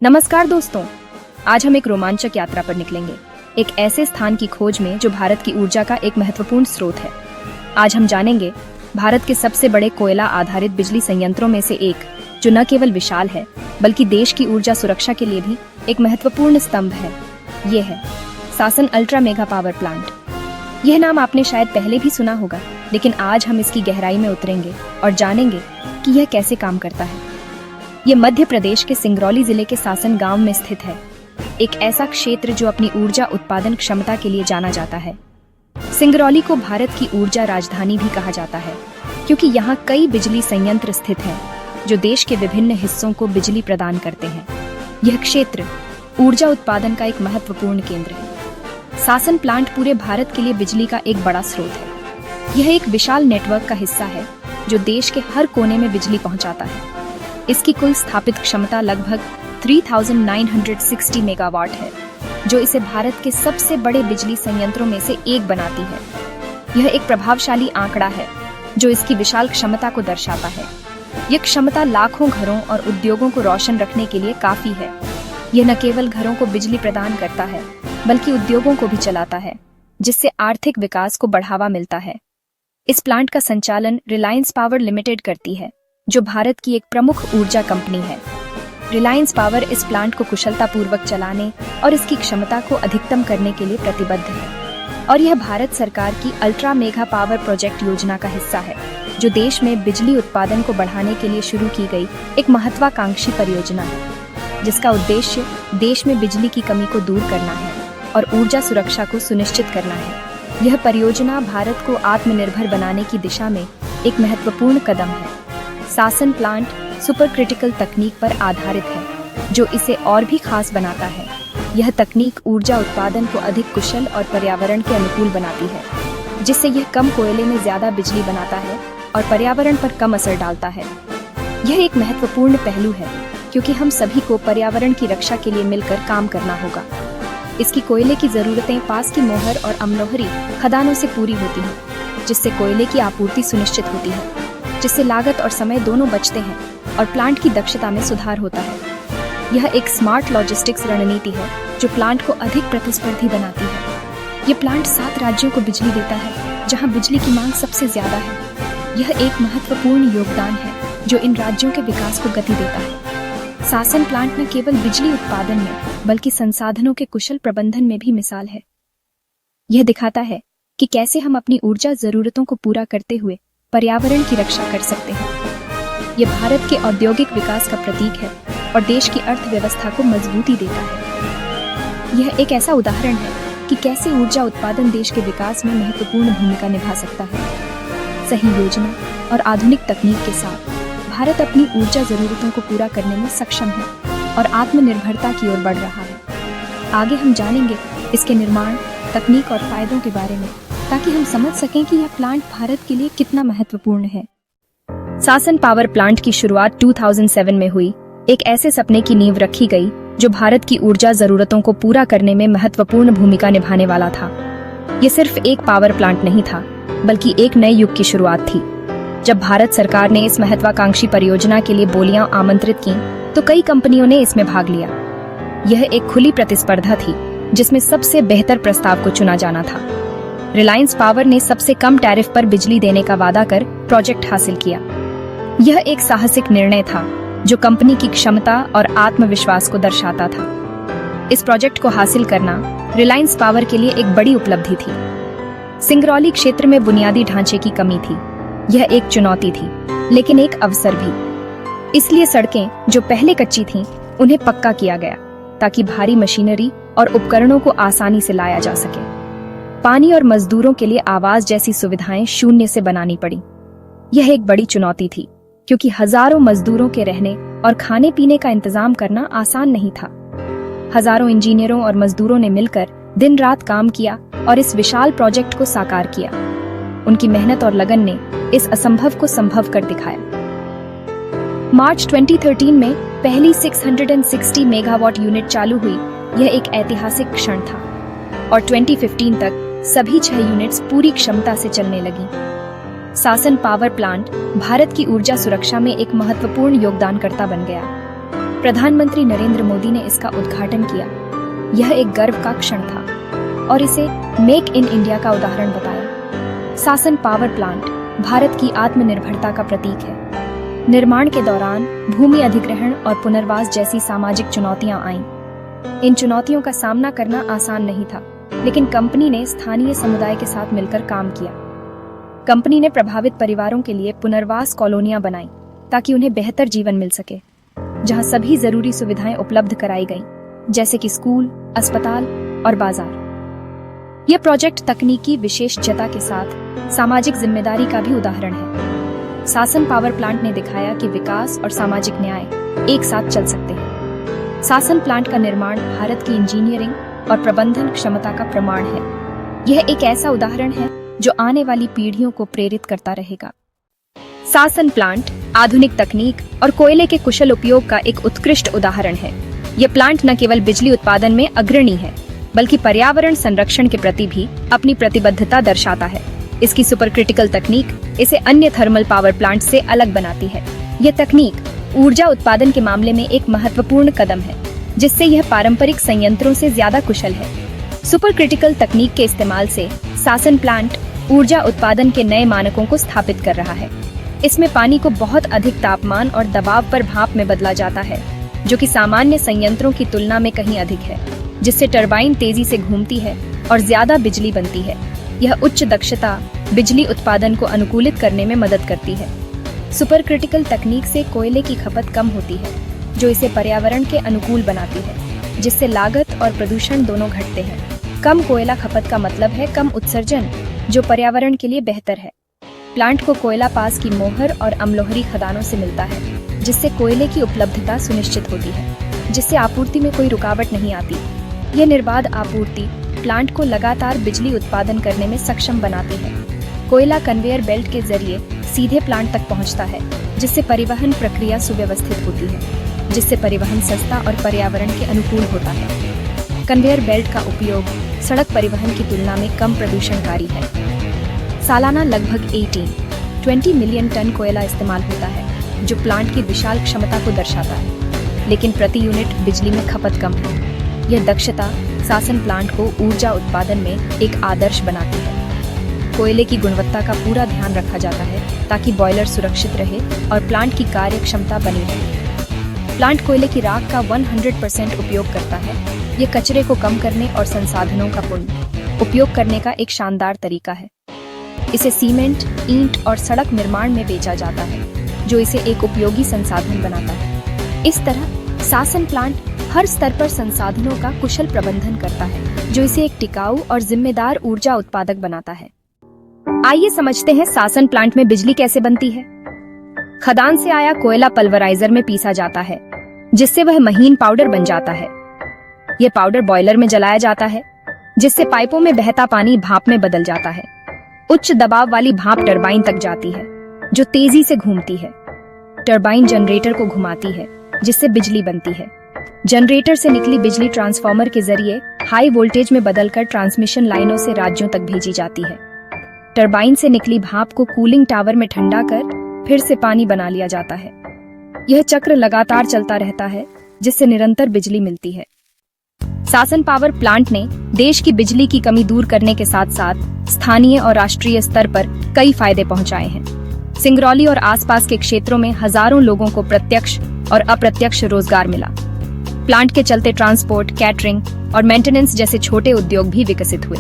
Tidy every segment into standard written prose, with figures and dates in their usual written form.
नमस्कार दोस्तों, आज हम एक रोमांचक यात्रा पर निकलेंगे, एक ऐसे स्थान की खोज में जो भारत की ऊर्जा का एक महत्वपूर्ण स्रोत है। आज हम जानेंगे भारत के सबसे बड़े कोयला आधारित बिजली संयंत्रों में से एक, जो न केवल विशाल है बल्कि देश की ऊर्जा सुरक्षा के लिए भी एक महत्वपूर्ण स्तंभ है। ये है सासन अल्ट्रा मेगा पावर प्लांट। यह नाम आपने शायद पहले भी सुना होगा, लेकिन आज हम इसकी गहराई में उतरेंगे और जानेंगे कि यह कैसे काम करता है। ये मध्य प्रदेश के सिंगरौली जिले के सासन गांव में स्थित है, एक ऐसा क्षेत्र जो अपनी ऊर्जा उत्पादन क्षमता के लिए जाना जाता है। सिंगरौली को भारत की ऊर्जा राजधानी भी कहा जाता है, क्योंकि यहाँ कई बिजली संयंत्र स्थित हैं, जो देश के विभिन्न हिस्सों को बिजली प्रदान करते हैं। यह क्षेत्र ऊर्जा उत्पादन का एक महत्वपूर्ण केंद्र है। सासन प्लांट पूरे भारत के लिए बिजली का एक बड़ा स्रोत है। यह एक विशाल नेटवर्क का हिस्सा है, जो देश के हर कोने में बिजली पहुंचाता है। इसकी कुल स्थापित क्षमता लगभग 3960 मेगावाट है, जो इसे भारत के सबसे बड़े बिजली संयंत्रों में से एक बनाती है। यह एक प्रभावशाली आंकड़ा है, जो इसकी विशाल क्षमता को दर्शाता है। यह क्षमता लाखों घरों और उद्योगों को रोशन रखने के लिए काफी है। यह न केवल घरों को बिजली प्रदान करता है, बल्कि उद्योगों को भी चलाता है, जिससे आर्थिक विकास को बढ़ावा मिलता है। इस प्लांट का संचालन रिलायंस पावर लिमिटेड करती है, जो भारत की एक प्रमुख ऊर्जा कंपनी है। रिलायंस पावर इस प्लांट को कुशलतापूर्वक चलाने और इसकी क्षमता को अधिकतम करने के लिए प्रतिबद्ध है, और यह भारत सरकार की अल्ट्रा मेगा पावर प्रोजेक्ट योजना का हिस्सा है, जो देश में बिजली उत्पादन को बढ़ाने के लिए शुरू की गई एक महत्वाकांक्षी परियोजना है, जिसका उद्देश्य देश में बिजली की कमी को दूर करना है और ऊर्जा सुरक्षा को सुनिश्चित करना है। यह परियोजना भारत को आत्मनिर्भर बनाने की दिशा में एक महत्वपूर्ण कदम है। सासन प्लांट सुपर क्रिटिकल तकनीक पर आधारित है, जो इसे और भी खास बनाता है। यह तकनीक ऊर्जा उत्पादन को अधिक कुशल और पर्यावरण के अनुकूल बनाती है, जिससे यह कम कोयले में ज्यादा बिजली बनाता है और पर्यावरण पर कम असर डालता है। यह एक महत्वपूर्ण पहलू है, क्योंकि हम सभी को पर्यावरण की रक्षा के लिए मिलकर काम करना होगा। इसकी कोयले की जरूरतें पास की मोहर और अमलोहरी खदानों से पूरी होती हैं, जिससे कोयले की आपूर्ति सुनिश्चित होती है, जिससे लागत और समय दोनों बचते हैं और प्लांट की दक्षता में सुधार होता है। यह एक स्मार्ट लॉजिस्टिक्स रणनीति है, जो प्लांट को अधिक प्रतिस्पर्धी बनाती है। यह प्लांट 7 राज्यों को बिजली देता है, जहां बिजली की मांग सबसे ज्यादा है। यह एक महत्वपूर्ण योगदान है, जो इन राज्यों के विकास को गति देता है। सासन प्लांट न केवल बिजली उत्पादन में, बल्कि संसाधनों के कुशल प्रबंधन में भी मिसाल है। यह दिखाता है कि कैसे हम अपनी ऊर्जा जरूरतों को पूरा करते हुए पर्यावरण की रक्षा कर सकते हैं। यह भारत के औद्योगिक विकास का प्रतीक है और देश की अर्थव्यवस्था को मजबूती देता है। यह एक ऐसा उदाहरण है कि कैसे ऊर्जा उत्पादन देश के विकास में महत्वपूर्ण भूमिका निभा सकता है। सही योजना और आधुनिक तकनीक के साथ भारत अपनी ऊर्जा जरूरतों को पूरा करने में सक्षम है और आत्मनिर्भरता की ओर बढ़ रहा है। आगे हम जानेंगे इसके निर्माण, तकनीक और फायदों के बारे में, ताकि हम समझ सकें कि यह प्लांट भारत के लिए कितना महत्वपूर्ण है। सासन पावर प्लांट की शुरुआत 2007 में हुई। एक ऐसे सपने की नींव रखी गई, जो भारत की ऊर्जा जरूरतों को पूरा करने में महत्वपूर्ण भूमिका निभाने वाला था। ये सिर्फ एक पावर प्लांट नहीं था, बल्कि एक नए युग की शुरुआत थी। जब भारत सरकार ने इस महत्वाकांक्षी परियोजना के लिए बोलियां आमंत्रित की, तो कई कंपनियों ने इसमें भाग लिया। यह एक खुली प्रतिस्पर्धा थी, जिसमें सबसे बेहतर प्रस्ताव को चुना जाना था। रिलायंस पावर ने सबसे कम टैरिफ पर बिजली देने का वादा कर प्रोजेक्ट हासिल किया। यह एक साहसिक निर्णय था, जो कंपनी की क्षमता और आत्मविश्वास को दर्शाता था। इस प्रोजेक्ट को हासिल करना रिलायंस पावर के लिए एक बड़ी उपलब्धि थी। सिंगरौली क्षेत्र में बुनियादी ढांचे की कमी थी। यह एक चुनौती थी, लेकिन एक अवसर भी। इसलिए सड़कें, जो पहले कच्ची थीं, उन्हें पक्का किया गया, ताकि भारी मशीनरी और उपकरणों को आसानी से लाया जा सके। पानी और मजदूरों के लिए आवास जैसी सुविधाएं शून्य से बनानी पड़ी। यह एक बड़ी चुनौती थी, क्योंकि हजारों मजदूरों के रहने और खाने पीने का इंतजाम करना आसान नहीं था। हजारों इंजीनियरों और मजदूरों ने मिलकर दिन रात काम किया और इस विशाल प्रोजेक्ट को साकार किया। उनकी मेहनत और लगन ने इस असंभव को संभव कर दिखाया। मार्च 2013 में पहली 660 मेगावाट यूनिट चालू हुई। यह एक ऐतिहासिक क्षण था, और 2015 तक सभी 6 यूनिट्स पूरी क्षमता से चलने लगी। सासन पावर प्लांट भारत की ऊर्जा सुरक्षा में एक महत्वपूर्ण योगदानकर्ता बन गया। प्रधानमंत्री नरेंद्र मोदी ने इसका उद्घाटन किया। यह एक गर्व का क्षण था और इसे मेक इन इंडिया का उदाहरण बताया। सासन पावर प्लांट भारत की आत्मनिर्भरता का प्रतीक है। निर्माण के दौरान भूमि अधिग्रहण और पुनर्वास जैसी सामाजिक चुनौतियां आईं। इन चुनौतियों का सामना करना आसान नहीं था, लेकिन कंपनी ने स्थानीय समुदाय के साथ मिलकर काम किया। कंपनी ने प्रभावित परिवारों के लिए पुनर्वास कॉलोनियां बनाई ताकि उन्हें बेहतर जीवन मिल सके, जहां सभी जरूरी सुविधाएं उपलब्ध कराई गईं, जैसे कि स्कूल, अस्पताल और बाजार। यह प्रोजेक्ट तकनीकी विशेषज्ञता के साथ सामाजिक जिम्मेदारी का भी उदाहरण है। सासन पावर प्लांट ने दिखाया कि विकास और सामाजिक न्याय एक साथ चल सकते हैं। सासन प्लांट का निर्माण भारत की इंजीनियरिंग और प्रबंधन क्षमता का प्रमाण है। यह एक ऐसा उदाहरण है जो आने वाली पीढ़ियों को प्रेरित करता रहेगा। सासन प्लांट आधुनिक तकनीक और कोयले के कुशल उपयोग का एक उत्कृष्ट उदाहरण है। यह प्लांट न केवल बिजली उत्पादन में अग्रणी है, बल्कि पर्यावरण संरक्षण के प्रति भी अपनी प्रतिबद्धता दर्शाता है। इसकी सुपर क्रिटिकल तकनीक इसे अन्य थर्मल पावर प्लांट से अलग बनाती है। यह तकनीक ऊर्जा उत्पादन के मामले में एक महत्वपूर्ण कदम है, जिससे यह पारंपरिक संयंत्रों से ज्यादा कुशल है। सुपर क्रिटिकल तकनीक के इस्तेमाल से सासन प्लांट ऊर्जा उत्पादन के नए मानकों को स्थापित कर रहा है। इसमें पानी को बहुत अधिक तापमान और दबाव पर भाप में बदला जाता है, जो कि सामान्य संयंत्रों की तुलना में कहीं अधिक है, जिससे टरबाइन तेजी से घूमती है और ज्यादा बिजली बनती है। यह उच्च दक्षता बिजली उत्पादन को अनुकूलित करने में मदद करती है। सुपर क्रिटिकल तकनीक से कोयले की खपत कम होती है, जो इसे पर्यावरण के अनुकूल बनाती है, जिससे लागत और प्रदूषण दोनों घटते हैं। कम कोयला खपत का मतलब है कम उत्सर्जन, जो पर्यावरण के लिए बेहतर है। प्लांट को कोयला पास की मोहर और अम्लोहरी खदानों से मिलता है, जिससे कोयले की उपलब्धता सुनिश्चित होती है, जिससे आपूर्ति में कोई रुकावट नहीं आती। यह निर्बाध आपूर्ति प्लांट को लगातार बिजली उत्पादन करने में सक्षम बनाती है। कोयला कन्वेयर बेल्ट के जरिए सीधे प्लांट तक पहुंचता है, जिससे परिवहन प्रक्रिया सुव्यवस्थित होती है, जिससे परिवहन सस्ता और पर्यावरण के अनुकूल होता है। कन्वेयर बेल्ट का उपयोग सड़क परिवहन की तुलना में कम प्रदूषणकारी है। सालाना लगभग 20 मिलियन टन कोयला इस्तेमाल होता है, जो प्लांट की विशाल क्षमता को दर्शाता है, लेकिन प्रति यूनिट बिजली में खपत कम है। यह दक्षता सासन प्लांट को ऊर्जा उत्पादन में एक आदर्श बनाती है। कोयले की गुणवत्ता का पूरा ध्यान रखा जाता है ताकि बॉयलर सुरक्षित रहे और प्लांट की कार्य क्षमता बनी रहे। प्लांट कोयले की राख का 100% उपयोग करता है। ये कचरे को कम करने और संसाधनों का पुनः उपयोग करने का एक शानदार तरीका है। इसे सीमेंट, ईंट और सड़क निर्माण में बेचा जाता है, जो इसे एक उपयोगी संसाधन बनाता है। इस तरह सासन प्लांट हर स्तर पर संसाधनों का कुशल प्रबंधन करता है, जो इसे एक टिकाऊ और जिम्मेदार ऊर्जा उत्पादक बनाता है। आइए समझते हैं सासन प्लांट में बिजली कैसे बनती है। खदान से आया कोयला पल्वराइजर में पीसा जाता है, जिससे वह महीन पाउडर बन जाता है। यह पाउडर बॉयलर में जलाया जाता है, जिससे पाइपों में बहता पानी भाप में बदल जाता है। उच्च दबाव वाली भाप टरबाइन तक जाती है, जो तेजी से घूमती है। टरबाइन जनरेटर को घुमाती है, जिससे बिजली बनती है। जनरेटर से निकली बिजली ट्रांसफार्मर के जरिए हाई वोल्टेज में बदलकर ट्रांसमिशन लाइनों से राज्यों तक भेजी जाती है। टरबाइन से निकली भाप को कूलिंग टावर में ठंडा कर फिर से पानी बना लिया जाता है। यह चक्र लगातार चलता रहता है, जिससे निरंतर बिजली मिलती है। सासन पावर प्लांट ने देश की बिजली की कमी दूर करने के साथ साथ स्थानीय और राष्ट्रीय स्तर पर कई फायदे पहुंचाए हैं। सिंगरौली और आसपास के क्षेत्रों में हजारों लोगों को प्रत्यक्ष और अप्रत्यक्ष रोजगार मिला। प्लांट के चलते ट्रांसपोर्ट, कैटरिंग और मेंटेनेंस जैसे छोटे उद्योग भी विकसित हुए।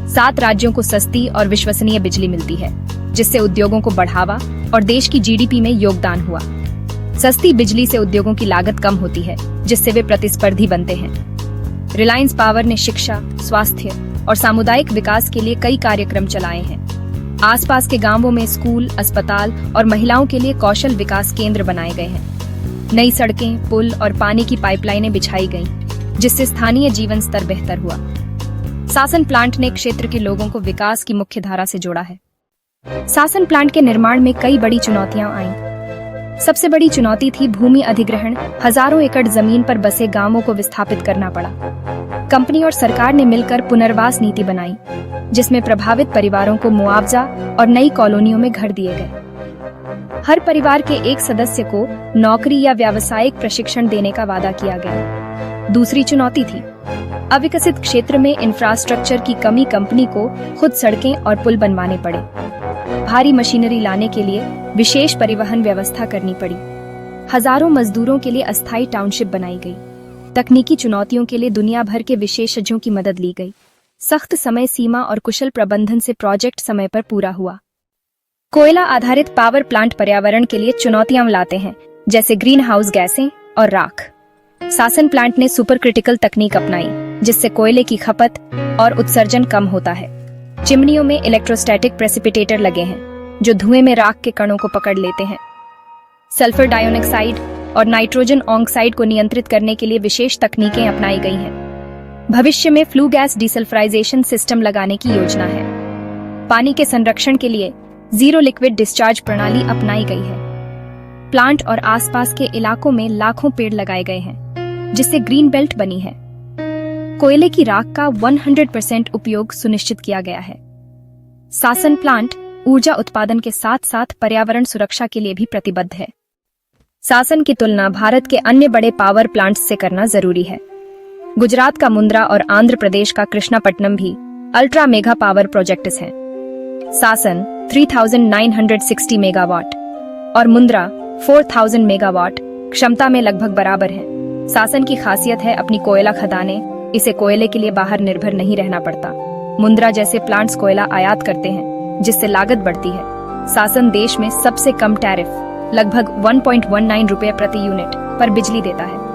7 राज्यों को सस्ती और विश्वसनीय बिजली मिलती है, जिससे उद्योगों को बढ़ावा और देश की जीडीपी में योगदान हुआ। सस्ती बिजली से उद्योगों की लागत कम होती है, जिससे वे प्रतिस्पर्धी बनते हैं। रिलायंस पावर ने शिक्षा, स्वास्थ्य और सामुदायिक विकास के लिए कई कार्यक्रम चलाए हैं। आसपास के गांवों में स्कूल, अस्पताल और महिलाओं के लिए कौशल विकास केंद्र बनाए गए हैं। नई सड़कें, पुल और पानी की पाइपलाइनें बिछाई गईं, जिससे स्थानीय जीवन स्तर बेहतर हुआ। सासन प्लांट ने क्षेत्र के लोगों को विकास की मुख्य धारा से जोड़ा है। सासन प्लांट के निर्माण में कई बड़ी चुनौतियां आईं। सबसे बड़ी चुनौती थी भूमि अधिग्रहण। हजारों एकड़ जमीन पर बसे गांवों को विस्थापित करना पड़ा। कंपनी और सरकार ने मिलकर पुनर्वास नीति बनाई, जिसमें प्रभावित परिवारों को मुआवजा और नई कॉलोनियों में घर दिए गए। हर परिवार के एक सदस्य को नौकरी या व्यावसायिक प्रशिक्षण देने का वादा किया गया। दूसरी चुनौती थी अविकसित क्षेत्र में इंफ्रास्ट्रक्चर की कमी। कंपनी को खुद सड़कें और पुल बनवाने पड़े। भारी मशीनरी लाने के लिए विशेष परिवहन व्यवस्था करनी पड़ी। हजारों मजदूरों के लिए अस्थायी टाउनशिप बनाई गई। तकनीकी चुनौतियों के लिए दुनिया भर के विशेषज्ञों की मदद ली गई। सख्त समय सीमा और कुशल प्रबंधन से प्रोजेक्ट समय पर पूरा हुआ। कोयला आधारित पावर प्लांट पर्यावरण के लिए चुनौतियां लाते हैं, जैसे ग्रीन हाउस गैसें और राख। सासन प्लांट ने सुपर क्रिटिकल तकनीक अपनाई, जिससे कोयले की खपत और उत्सर्जन कम होता है। चिमनियों में इलेक्ट्रोस्टैटिक प्रेसिपिटेटर लगे हैं, जो धुएं में राख के कणों को पकड़ लेते हैं। सल्फर डाइऑक्साइड और नाइट्रोजन ऑक्साइड को नियंत्रित करने के लिए विशेष तकनीकें अपनाई गई हैं। भविष्य में फ्लू गैस डिसल्फ्राइजेशन सिस्टम लगाने की योजना है। पानी के संरक्षण के लिए जीरो लिक्विड डिस्चार्ज प्रणाली अपनाई गई है। प्लांट और आसपास के इलाकों में लाखों पेड़ लगाए गए हैं, जिससे ग्रीन बेल्ट बनी है। कोयले की राख का 100% उपयोग सुनिश्चित किया गया है। सासन प्लांट ऊर्जा उत्पादन के साथ साथ पर्यावरण सुरक्षा के लिए भी प्रतिबद्ध है। सासन की तुलना भारत के अन्य बड़े पावर प्लांट्स से करना जरूरी है। गुजरात का मुंद्रा और आंध्र प्रदेश का कृष्णापट्टनम भी अल्ट्रा मेगा पावर प्रोजेक्ट्स हैं। सासन 3960 मेगावाट और मुंद्रा 4000 मेगावाट क्षमता में लगभग बराबर है। सासन की खासियत है अपनी कोयला खदानें। इसे कोयले के लिए बाहर निर्भर नहीं रहना पड़ता। मुंद्रा जैसे प्लांट्स कोयला आयात करते हैं, जिससे लागत बढ़ती है। सासन देश में सबसे कम टैरिफ लगभग 1.19 रुपए प्रति यूनिट पर बिजली देता है।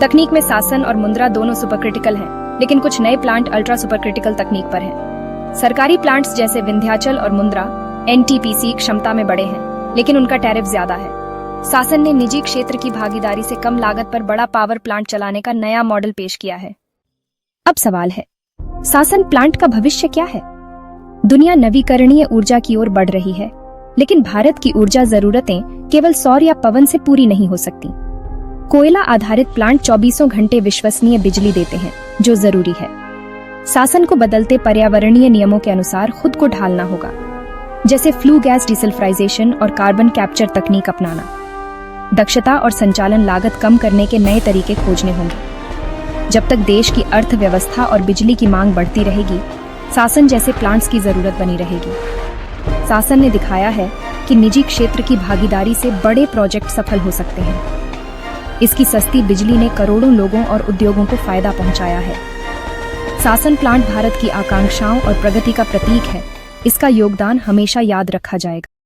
तकनीक में सासन और मुंद्रा दोनों सुपर क्रिटिकल हैं, लेकिन कुछ नए प्लांट अल्ट्रा सुपर क्रिटिकल तकनीक पर हैं। सरकारी प्लांट्स जैसे विंध्याचल और मुंद्रा NTPC क्षमता में बड़े हैं, लेकिन उनका टैरिफ ज्यादा है। सासन ने निजी क्षेत्र की भागीदारी से कम लागत पर बड़ा पावर प्लांट चलाने का नया मॉडल पेश किया है। अब सवाल है, सासन प्लांट का भविष्य क्या है? दुनिया नवीकरणीय ऊर्जा की ओर बढ़ रही है, लेकिन भारत की ऊर्जा जरूरतें केवल सौर या पवन से पूरी नहीं हो सकती। कोयला आधारित प्लांट 24 घंटे विश्वसनीय बिजली देते हैं, जो जरूरी है। सासन को बदलते पर्यावरणीय नियमों के अनुसार खुद को ढालना होगा, जैसे फ्लू गैस डिसल्फ्राइजेशन और कार्बन कैप्चर तकनीक अपनाना। दक्षता और संचालन लागत कम करने के नए तरीके खोजने होंगे। जब तक देश की अर्थव्यवस्था और बिजली की मांग बढ़ती रहेगी, सासन जैसे प्लांट्स की जरूरत बनी रहेगी। सासन ने दिखाया है कि निजी क्षेत्र की भागीदारी से बड़े प्रोजेक्ट सफल हो सकते हैं। इसकी सस्ती बिजली ने करोड़ों लोगों और उद्योगों को फायदा पहुंचाया है। सासन प्लांट भारत की आकांक्षाओं और प्रगति का प्रतीक है। इसका योगदान हमेशा याद रखा जाएगा।